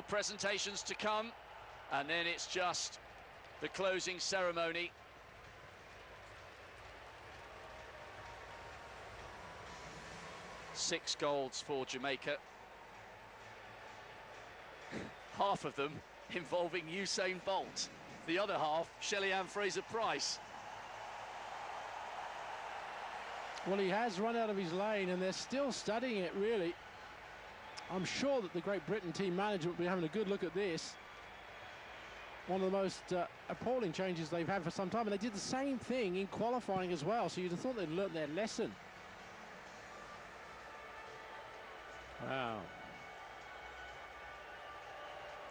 presentations to come, and then it's just the closing ceremony. Six golds for Jamaica. Half of them involving Usain Bolt. The other half, Shelly-Ann Fraser-Pryce. Well, he has run out of his lane, and they're still studying it, really. I'm sure that the Great Britain team management will be having a good look at this. One of the most appalling changes they've had for some time, and they did the same thing in qualifying as well, so you'd have thought they'd learnt their lesson. Wow.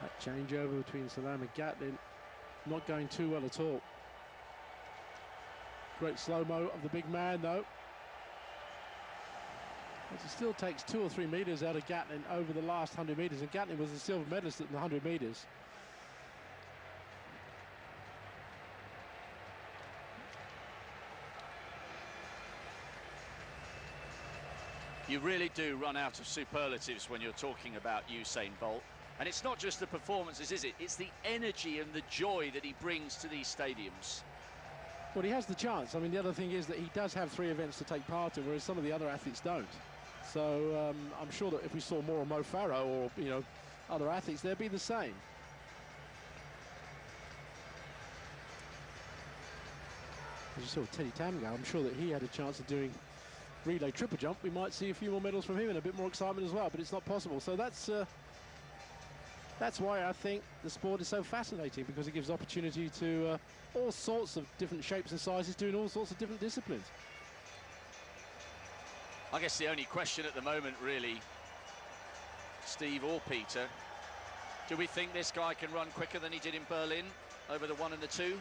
That changeover between Salam and Gatlin not going too well at all. Great slow-mo of the big man, though. But it still takes 2 or 3 metres out of Gatlin over the last 100 metres, and Gatlin was the silver medalist at the 100 metres. You really do run out of superlatives when you're talking about Usain Bolt. And it's not just the performances, is it? It's the energy and the joy that he brings to these stadiums. Well, he has the chance. I mean, the other thing is that he does have 3 events to take part in, whereas some of the other athletes don't. So I'm sure that if we saw more of Mo Farah or, you know, other athletes, they'd be the same. As you saw Teddy Tam go, I'm sure that he had a chance of doing relay triple jump. We might see a few more medals from him and a bit more excitement as well, but it's not possible. So that's why I think the sport is so fascinating, because it gives opportunity to all sorts of different shapes and sizes doing all sorts of different disciplines. I guess the only question at the moment, really, Steve or Peter, do we think this guy can run quicker than he did in Berlin over the 1 and the 2?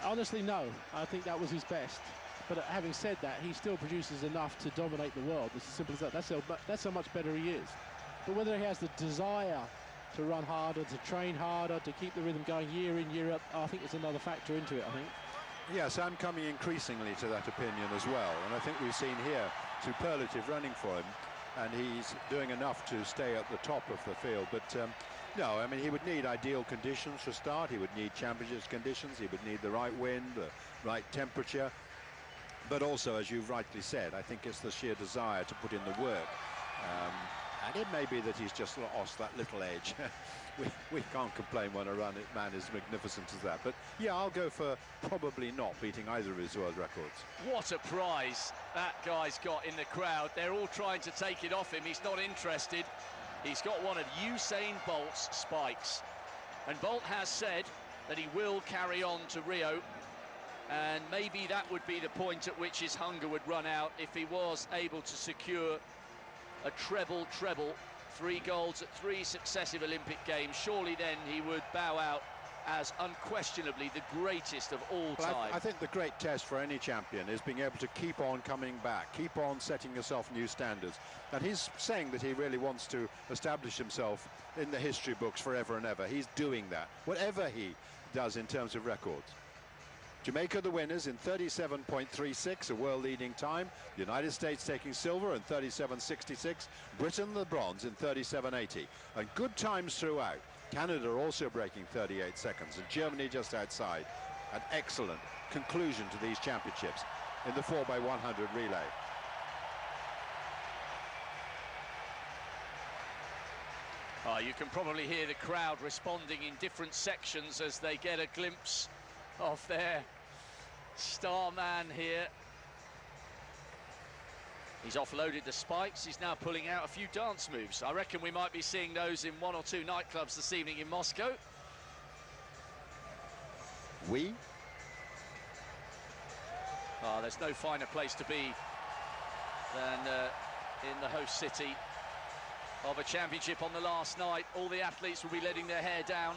Honestly, no. I think that was his best. But having said that, he still produces enough to dominate the world. It's as simple as that. That's how much better he is. But whether he has the desire to run harder, to train harder, to keep the rhythm going year in, year out, I think it's another factor into it, I think. Yes, I'm coming increasingly to that opinion as well. And I think we've seen here superlative running for him, and he's doing enough to stay at the top of the field. But no, I mean, he would need ideal conditions for start. He would need championships conditions. He would need the right wind, the right temperature. But also, as you've rightly said, I think it's the sheer desire to put in the work. And it may be that he's just lost that little edge. we can't complain when a man is magnificent as that. But yeah, I'll go for probably not beating either of his world records. What a prize that guy's got in the crowd. They're all trying to take it off him. He's not interested. He's got one of Usain Bolt's spikes. And Bolt has said that he will carry on to Rio. And maybe that would be the point at which his hunger would run out if he was able to secure a treble, 3 golds at 3 successive Olympic Games. Surely then he would bow out as unquestionably the greatest of all time. I think the great test for any champion is being able to keep on coming back, keep on setting yourself new standards. And he's saying that he really wants to establish himself in the history books forever and ever. He's doing that, whatever he does in terms of records. Jamaica the winners in 37.36, a world-leading time. The United States taking silver in 37.66. Britain the bronze in 37.80. And good times throughout. Canada also breaking 38 seconds, and Germany just outside. An excellent conclusion to these championships in the 4x100 relay. Oh, you can probably hear the crowd responding in different sections as they get a glimpse of their star man here. He's offloaded the spikes. He's now pulling out a few dance moves. I reckon we might be seeing those in 1 or 2 nightclubs this evening in Moscow. Oh, there's no finer place to be than in the host city of a championship on the last night. All the athletes will be letting their hair down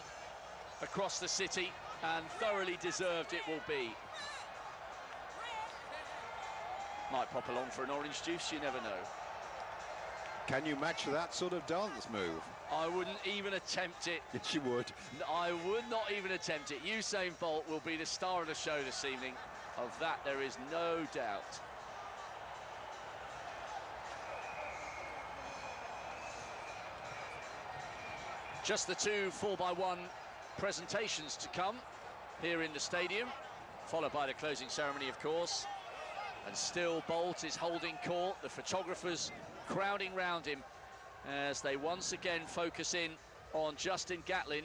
across the city, and thoroughly deserved it will be. Might pop along for an orange juice, you never know. Can you match that sort of dance move? I wouldn't even attempt it. Yes, you would. I would not even attempt it. Usain Bolt will be the star of the show this evening. Of that, there is no doubt. Just the two 4x1 presentations to come here in the stadium, followed by the closing ceremony, of course. And still Bolt is holding court, the photographers crowding round him as they once again focus in on Justin Gatlin.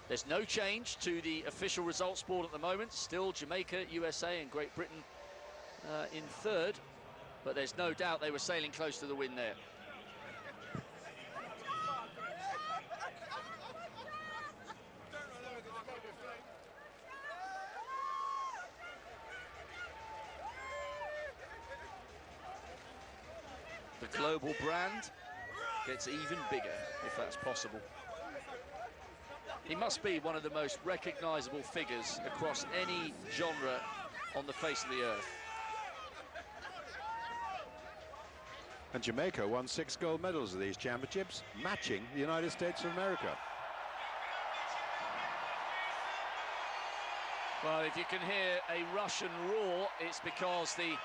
There's no change to the official results board at the moment. Still Jamaica, USA and Great Britain in third, but there's no doubt they were sailing close to the win there. The global brand gets even bigger, if that's possible. He must be one of the most recognizable figures across any genre on the face of the earth. And Jamaica won 6 gold medals at these championships, matching the United States of America. Well, if you can hear a Russian roar, it's because the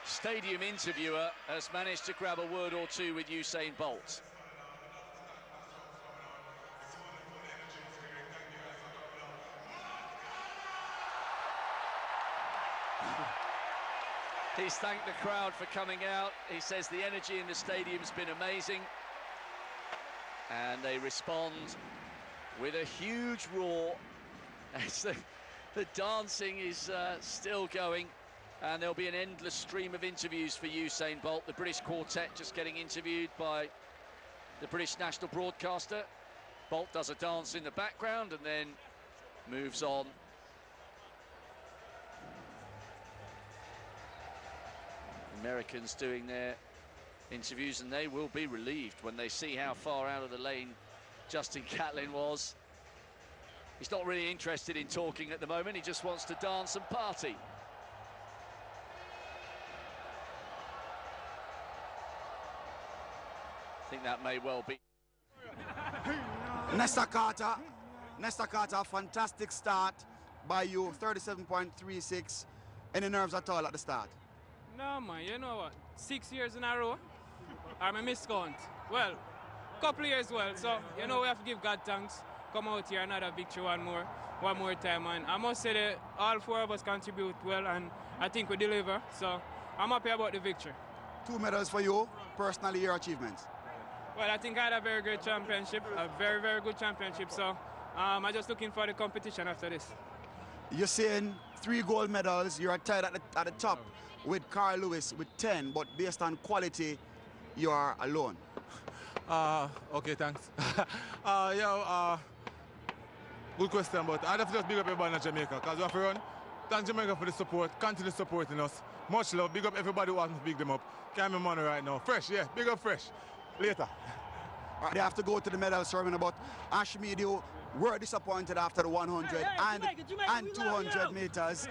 stadium interviewer has managed to grab a word or two with Usain Bolt. He's thanked the crowd for coming out. He says the energy in the stadium's been amazing. And they respond with a huge roar as the dancing is still going. And there'll be an endless stream of interviews for Usain Bolt. The British quartet just getting interviewed by the British national broadcaster. Bolt does a dance in the background and then moves on. Americans doing their interviews, and they will be relieved when they see how far out of the lane Justin Gatlin was. He's not really interested in talking at the moment. He just wants to dance and party. I think that may well be. Nesta Carter, fantastic start by you, 37.36. Any nerves at all at the start? No, man, you know what? 6 years in a row, I'm a miscount. Well, couple of years well, so you know we have to give God thanks. Come out here, another victory one more time, and I must say that all 4 of us contribute well, and I think we deliver, so I'm happy about the victory. 2 medals for you, personally your achievements. Well, I think I had a very great championship, a very, very good championship, so I'm just looking for the competition after this. You're saying 3 gold medals, you're tied at the top with Carl Lewis with 10, but based on quality, you are alone. Okay, thanks. Good question, but I'd have to just big up everybody in Jamaica, because we have to run. Thank Jamaica for the support, continue supporting us. Much love, big up everybody who wants to big them up. Can't be money right now. Fresh, yeah, big up Fresh. Later. They have to go to the medal ceremony, but Ashmead, you were disappointed after the 100 and 200 meters.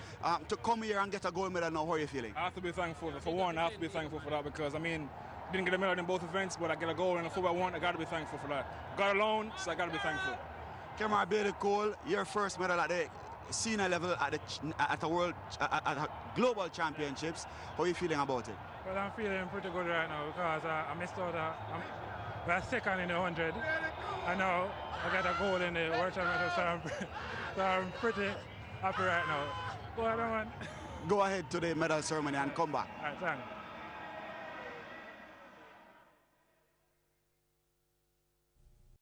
To come here and get a gold medal now, how are you feeling? I have to be thankful. For one, I have to be thankful for that because, I mean, didn't get a medal in both events, but I get a gold in the 4x1. I got to be thankful for that. Got alone, so I got to be thankful. Kemar Bailey-Cole, your first medal at the senior level at a global championships. How are you feeling about it? Well, I'm feeling pretty good right now because I missed out. We're second in the 100, and now I got a gold in the World Championship, so I'm pretty happy right now. Go ahead, man. Go ahead to the medal ceremony and come back. All right, thanks.